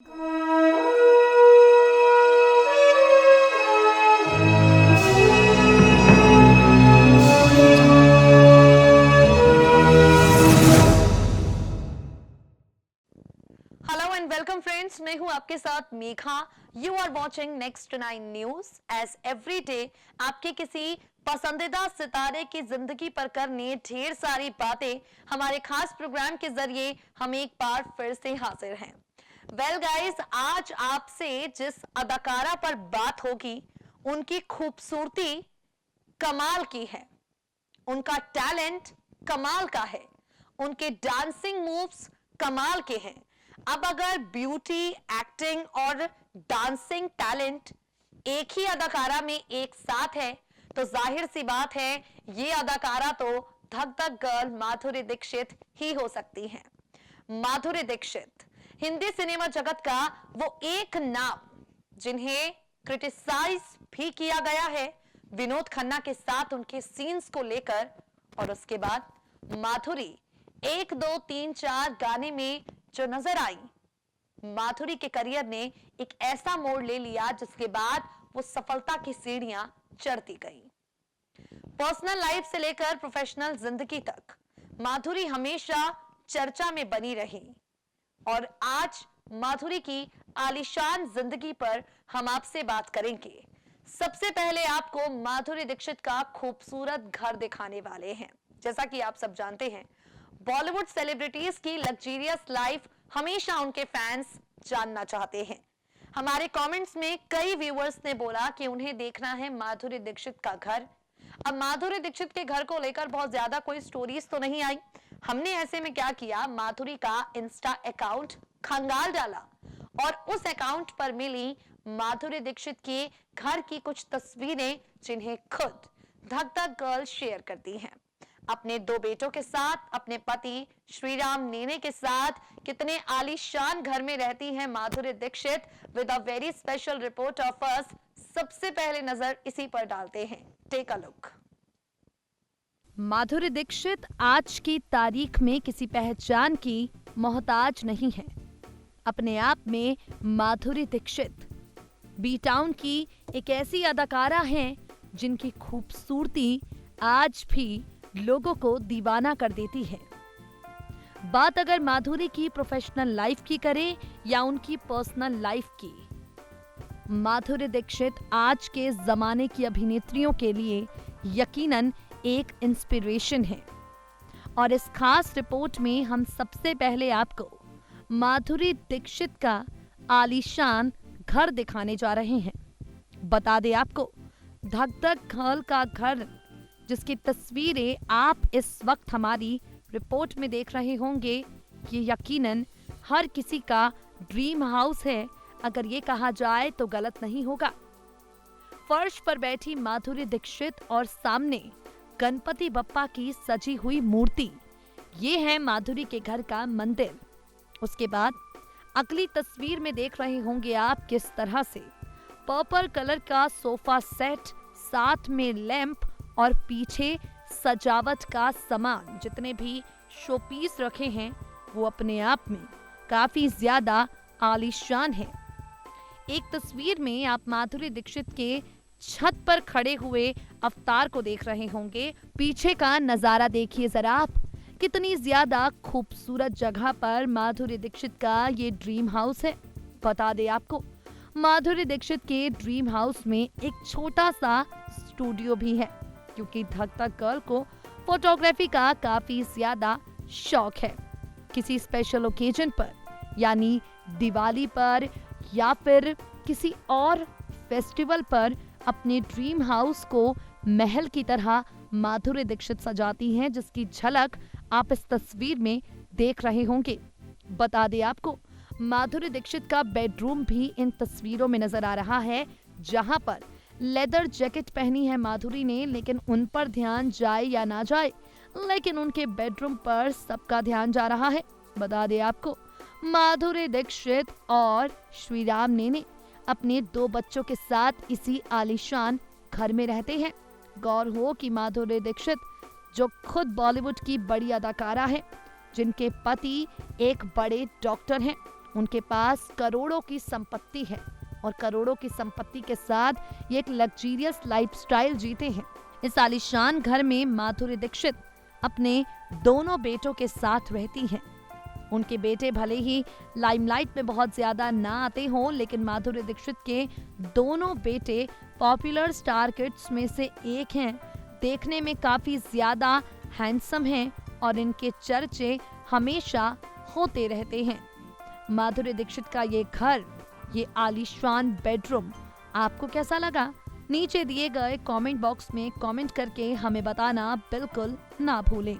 Hello and welcome friends, मैं हूं आपके साथ Megha. You are watching next 9 news. As every day आपके किसी पसंदीदा सितारे की जिंदगी पर करने ढेर सारी बातें हमारे खास प्रोग्राम के जरिए हम एक बार फिर से हाजिर हैं। वेल गाइस, आज आपसे जिस अदाकारा पर बात होगी उनकी खूबसूरती कमाल की है, उनका टैलेंट कमाल का है, उनके डांसिंग मूव्स कमाल के हैं। अब अगर ब्यूटी, एक्टिंग और डांसिंग टैलेंट एक ही अदाकारा में एक साथ है तो जाहिर सी बात है ये अदाकारा तो धक धक गर्ल माधुरी दीक्षित ही हो सकती हैं। माधुरी दीक्षित हिंदी सिनेमा जगत का वो एक नाम जिन्हें क्रिटिसाइज भी किया गया है विनोद खन्ना के साथ उनके सीन्स को लेकर, और उसके बाद माधुरी 1, 2, 3, 4 गाने में जो नजर आई, माधुरी के करियर ने एक ऐसा मोड़ ले लिया जिसके बाद वो सफलता की सीढ़ियां चढ़ती गई। पर्सनल लाइफ से लेकर प्रोफेशनल जिंदगी तक माधुरी हमेशा चर्चा में बनी रही और आज माधुरी की आलीशान जिंदगी पर हम आपसे बात करेंगे। सबसे पहले आपको माधुरी दीक्षित का खूबसूरत घर दिखाने वाले हैं। जैसा कि आप सब जानते हैं, बॉलीवुड सेलिब्रिटीज की लग्जरियस लाइफ हमेशा उनके फैंस जानना चाहते हैं। हमारे कमेंट्स में कई व्यूअर्स ने बोला कि उन्हें देखना है माधुरी दीक्षित का घर। अब माधुरी दीक्षित के घर को लेकर बहुत ज्यादा कोई स्टोरीज तो नहीं आई। हमने ऐसे में क्या किया, माधुरी का इंस्टा अकाउंट खंगाल डाला और उस अकाउंट पर मिली माधुरी दीक्षित के घर की कुछ तस्वीरें जिन्हें खुद धक धक गर्ल शेयर करती हैं। अपने 2 बेटों के साथ, अपने पति श्रीराम नेने के साथ कितने आलीशान घर में रहती हैं Madhuri Dixit with a very special report of us. सबसे पहले नजर इसी पर डालते हैं। Take a look. Madhuri Dixit आज की तारीख में किसी पहचान की मोहताज नहीं है। अपने आप में माधुरी दीक्षित बी टाउन की एक ऐसी अदाकारा हैं जिनकी खूबसूरती आज भी लोगों को दीवाना कर देती है। बात अगर माधुरी की प्रोफेशनल लाइफ की करें या उनकी पर्सनल लाइफ की, माधुरी दीक्षित आज के जमाने की अभिनेत्रियों के लिए यकीनन एक इंस्पिरेशन है। और इस खास रिपोर्ट में हम सबसे पहले आपको माधुरी दीक्षित का आलीशान घर दिखाने जा रहे हैं। बता दें आपको, धक धक गर्ल का घर जिसकी तस्वीरें आप इस वक्त हमारी रिपोर्ट में देख रहे होंगे, ये यकीनन हर किसी का ड्रीम हाउस है। अगर ये कहा जाए तो गलत नहीं होगा। फर्श पर बैठी माधुरी दीक्षित और सामने गणपति बप्पा की सजी हुई मूर्ति, ये है माधुरी के घर का मंदिर। उसके बाद अगली तस्वीर में देख रहे होंगे आप किस तरह से पर्पल कलर का सोफा सेट, साथ में लैंप और पीछे सजावट का सामान, जितने भी शोपीस रखे हैं वो अपने आप में काफी ज्यादा आलीशान है। एक तस्वीर में आप माधुरी दीक्षित के छत पर खड़े हुए अवतार को देख रहे होंगे। पीछे का नजारा देखिए जरा आप, कितनी ज्यादा खूबसूरत जगह पर माधुरी दीक्षित का ये ड्रीम हाउस है। बता दे आपको, माधुरी दीक्षित के ड्रीम हाउस में एक छोटा सा स्टूडियो भी है, क्योंकि धक धक गर्ल को फोटोग्राफी का काफी ज्यादा शौक है। किसी स्पेशल ओकेजन पर, यानी दिवाली पर या फिर किसी और फेस्टिवल पर, अपने ड्रीम हाउस को महल की तरह माधुरी दीक्षित सजाती हैं, जिसकी झलक आप इस तस्वीर में देख रहे होंगे। बता दें आपको, माधुरी दीक्षित का बेडरूम भी इन तस्वीरों में नजर आ रहा है, जहां पर लेदर जैकेट पहनी है माधुरी ने। लेकिन उन पर ध्यान जाए या ना जाए, लेकिन उनके बेडरूम पर सबका ध्यान जा रहा है। बता दें आपको, माधुरी दीक्षित और श्रीराम नेने अपने 2 बच्चों के साथ इसी आलीशान घर में रहते हैं। गौर हो कि माधुरी दीक्षित जो खुद बॉलीवुड की बड़ी अदाकारा है, जिनके पति एक बड़े डॉक्टर हैं, उनके पास करोड़ों की संपत्ति है और करोड़ों की संपत्ति के साथ ये एक लग्जरियस लाइफस्टाइल जीते हैं। इस आलीशान घर में माधुरी दीक्षित अपने दोनों बेटों के साथ रहती हैं। उनके बेटे भले ही लाइमलाइट में बहुत ज्यादा ना आते हों, लेकिन माधुरी दीक्षित के दोनों बेटे पॉपुलर स्टार किड्स में से एक हैं। देखने में काफी ज्यादा हैंडसम हैं और इनके चर्चे हमेशा होते रहते हैं। माधुरी दीक्षित का ये घर, ये आलीशान बेडरूम आपको कैसा लगा? नीचे दिए गए कमेंट बॉक्स में कमेंट करके हमें बताना बिल्कुल ना भूलें।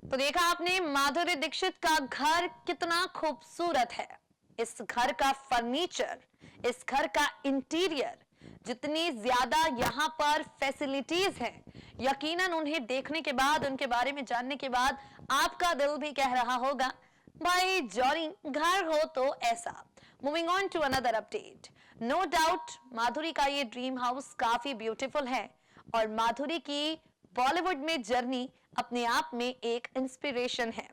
तो देखा आपने माधुरी दीक्षित का घर कितना खूबसूरत है। इस घर का फर्नीचर, इस घर का इंटीरियर, जितनी ज्यादा यहाँ पर फैसिलिटीज हैं, यकीनन उन्हें देखने के बाद, उनके बारे में जानने के बाद आपका दिल भी कह रहा होगा भाई जॉनी घर हो तो ऐसा। Moving on to another update. No doubt Madhuri का ये ड्रीम हाउस काफी ब्यूटीफुल है और माधुरी की बॉलीवुड में जर्नी अपने आप में एक इंस्पिरेशन है।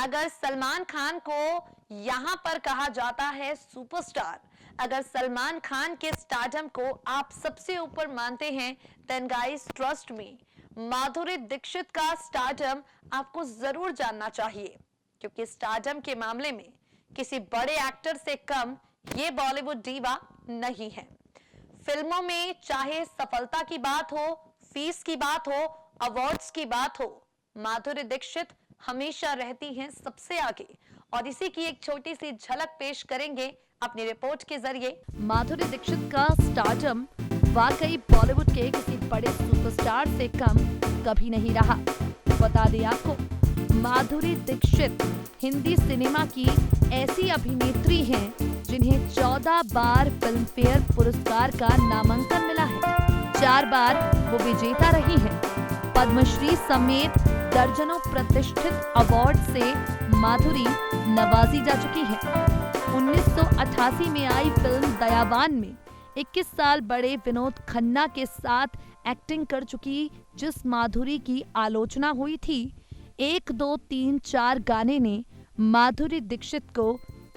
अगर सलमान खान को यहां पर कहा जाता है सुपरस्टार, अगर सलमान खान के स्टारडम को आप सबसे ऊपर मानते हैं, then guys trust me, Madhuri Dixit का स्टारडम आपको जरूर जानना चाहिए, क्योंकि स्टारडम के मामले में किसी बड़े एक्टर से कम ये बॉलीवुड डीवा नहीं है। फिल्मों में चाहे सफलता की बात हो, फीस की बात हो, अवार्ड्स की बात हो, माधुरी दीक्षित हमेशा रहती हैं सबसे आगे। और इसी की एक छोटी सी झलक पेश करेंगे अपनी रिपोर्ट के जरिए। माधुरी दीक्षित का स्टारडम वाकई बॉलीवुड के किसी बड़े सुपरस्टार से कम कभी नहीं रहा। बता दें आपको, माधुरी दीक्षित हिंदी सिनेमा की ऐसी अभिनेत्री हैं जिन्हें 14 बार फिल्म फेयर पुरस्कार का नामांकन मिला है। 4 बार वो विजेता रही हैं। पद्मश्री समेत दर्जनों प्रतिष्ठित अवार्ड से माधुरी नवाजी जा चुकी है। 1988 में आई फिल्म दयावान में 21 साल बड़े विनोद खन्ना के साथ एक्टिंग कर चुकी जिस माधुरी की आलोचना हुई थी, 1, 2, 3, 4 गाने ने माधुरी दीक्षित को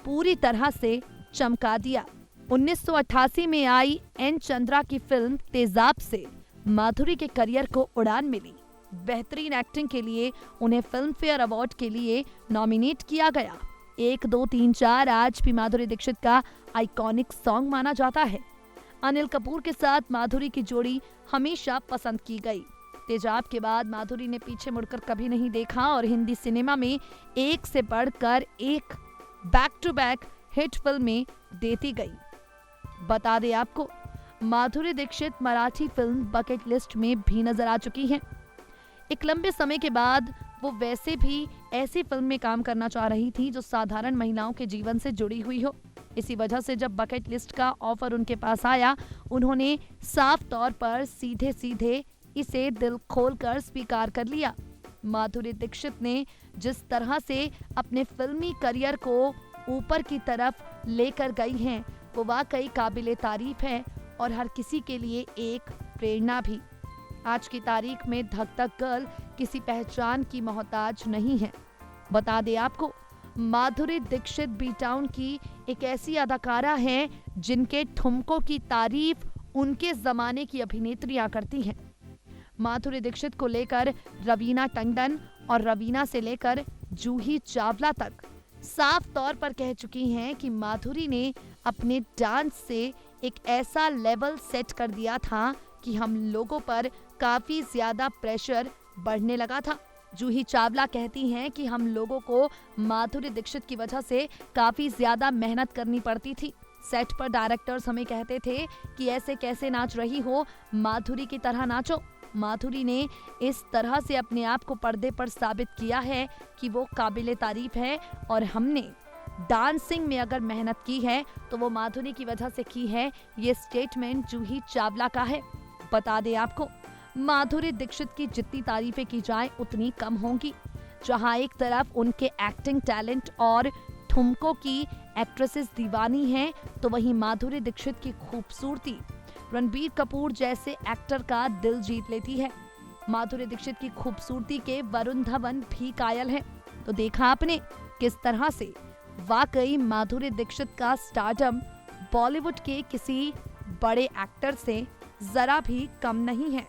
पूरी तरह से चमका दिया। 1988 में आई एन चंद्रा की फिल्म तेजाब से माधुरी के करियर को उड़ान मिली। बेहतरीन एक्टिंग के लिए उन्हें फिल्म फेयर अवार्ड के लिए नॉमिनेट किया गया। 1, 2, 3, 4 आज भी माधुरी दीक्षित का आइकॉनिक सॉन्ग माना जाता है। अनिल कपूर के साथ माधुरी की जोड़ी हमेशा पसंद की गई। तेजाब के बाद माधुरी ने पीछे मुड़कर कभी नहीं देखा और हिंदी सिनेमा में एक से बढ़कर एक बैक टू बैक हिट फिल्में देती गई। बता दें आपको, Madhuri Dixit Marathi film bucket list में भी नजर आ चुकी हैं। एक लंबे समय के बाद वो वैसे भी ऐसी फिल्म में काम करना चाह रही थी जो साधारण महिलाओं के जीवन से जुड़ी हुई हो। इसी वजह से जब बकेट लिस्ट का ऑफर उनके पास आया, उन्होंने साफ तौर पर सीधे सीधे इसे दिल खोलकर स्वीकार कर लिया। माधुरी दीक्षित ने जिस तरह से अपने फिल्मी करियर को ऊपर की तरफ लेकर गई हैं, वो वाकई काबिले तारीफ है और हर किसी के लिए एक प्रेरणा भी। आज की तारीख में धक धक गर्ल किसी पहचान की मोहताज नहीं है। बता दें आपको, माधुरी दीक्षित बी टाउन की एक ऐसी अदाकारा हैं जिनके ठुमकों की तारीफ उनके जमाने की अभिनेत्रियां करती हैं। माधुरी दीक्षित को लेकर रवीना टंडन और रवीना से लेकर जूही चावला तक साफ तौर पर कह चुकी हैं कि माधुरी ने अपने डांस से एक ऐसा लेवल सेट कर दिया था कि हम लोगों पर काफी ज्यादा प्रेशर बढ़ने लगा था। जूही चावला कहती हैं कि हम लोगों को माधुरी दीक्षित की वजह से काफी ज्यादा मेहनत करनी पड़ती थी। सेट पर डायरेक्टर्स हमें कहते थे कि ऐसे कैसे नाच रही हो, माधुरी की तरह नाचो। माधुरी ने इस तरह से अपने आप को पर्दे पर साबित किया है कि वो काबिले तारीफ है और हमने डांसिंग में अगर मेहनत की है तो वो माधुरी की वजह से की है। ये स्टेटमेंट जूही चावला का है। बता दें आपको, माधुरी दीक्षित की जितनी तारीफें की जाए उतनी कम होंगी। जहां एक तरफ उनके एक्टिंग टैलेंट और ठुमकों की एक्ट्रेसेस दीवानी हैं, तो वहीं माधुरी दीक्षित की खूबसूरती रणबीर कपूर जैसे एक्टर का दिल जीत लेती है। माधुरी दीक्षित की खूबसूरती के वरुण धवन भी कायल हैं। तो देखा आपने किस तरह से वाकई माधुरी दीक्षित का स्टारडम बॉलीवुड के किसी बड़े एक्टर से जरा भी कम नहीं है।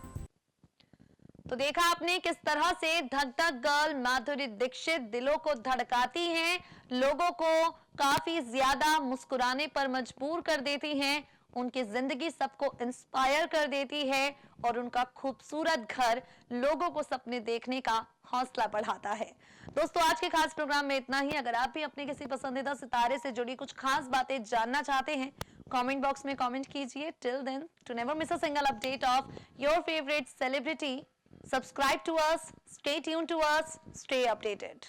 तो देखा आपने किस तरह से धक धक गर्ल माधुरी दीक्षित दिलों को धड़काती हैं, लोगों को काफी ज्यादा मुस्कुराने पर मजबूर कर देती हैं, उनकी जिंदगी सबको इंस्पायर कर देती है और उनका खूबसूरत घर लोगों को सपने देखने का हौसला बढ़ाता है। दोस्तों, आज के खास प्रोग्राम में इतना ही। अगर आप भी अपने किसी पसंदीदा सितारे से जुड़ी कुछ खास बातें जानना चाहते हैं, कमेंट बॉक्स में कमेंट कीजिए। Till then, to never miss a single update of your favourite celebrity, subscribe to us, stay tuned to us, stay updated.